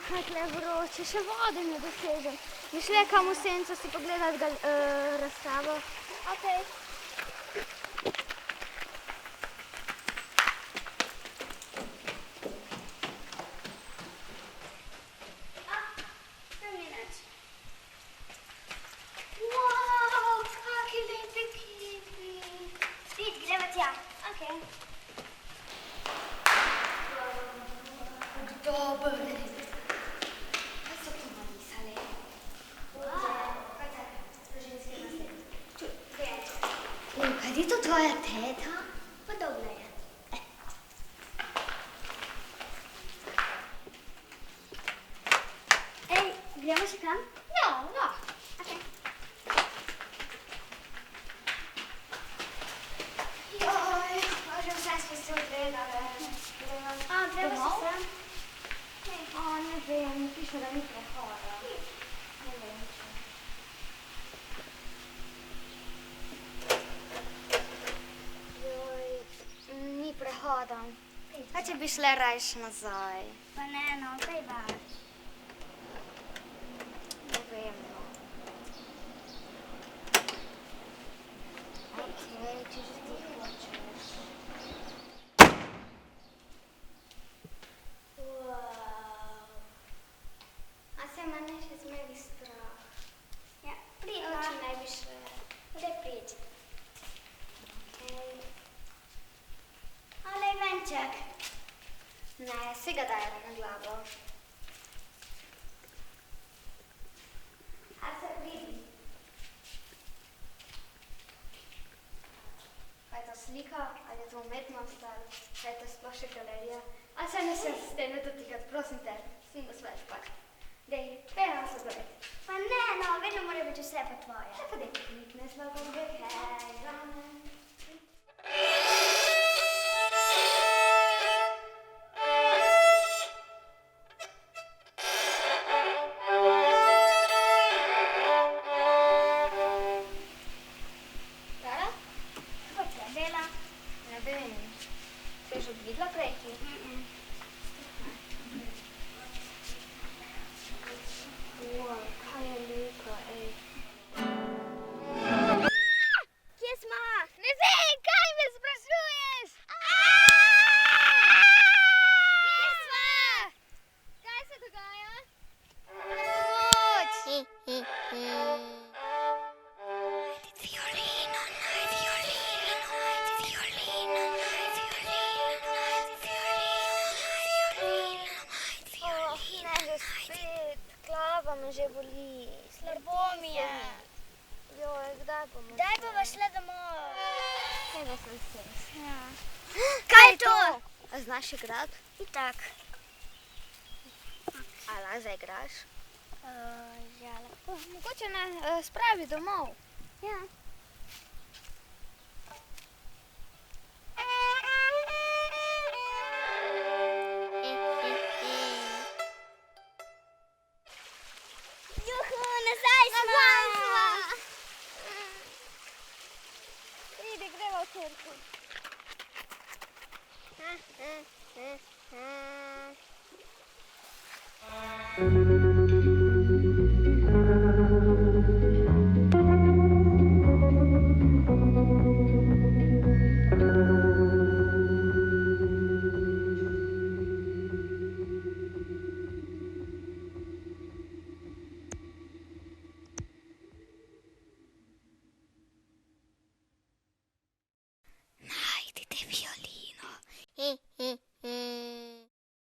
kaj tle vroče, še vode ne dosežem. Bi šle kam v senco si pogledati razstavo. Okej. Kaj je to tvoja teta? Podobna je. Ej, gremo še kam? Ja, lahko. Okej. Joj, že vse smo se odgledale. Gremo še sem? Ne vem, piše, da ni prehoda. Ne vem, če. Ni prehoda. Kaj če bi šle rajš nazaj? Pa ne, no, kaj bar. Ne vem, no. Okej, če že ti hočeš. A se mene še zmeri strah. Ja, prid, Če ne bi šle. Daj prid. Ale venček. Ne, si ga daj na glavo. A se pridi. Kaj je to slika, ali je to umetnost, ali kaj je to sploh še galerija? A se ne se s tem ne dotikati, prosim te, sem da sveč pak. Dej, pej nas odgledati. Pa ne, no, vedno mora biti vse pa tvoje. Ja, pa dej klikne slabo, hej, zame. Tara? Kako ti je dela? Ne vem. Si že odvidla prejki? Kaj je lepa, ej. Kje smo? Ne vem, kaj me sprašuješ? Kje smo? Kaj se dogaja? Ne, že spet. Glava me že boli. Slabo mi je. Joj, kdaj bomo? Kdaj bova šla domov? Tega sem se. Ja. Kaj je to? A znaš igrati? Itak. A lahko zaigraš? Ja, lahko. Mogoče ne spravi domov. Ja. Juhu, nazaj smo! Pridi, greva v cerkev. Ha, ha, ha, ha.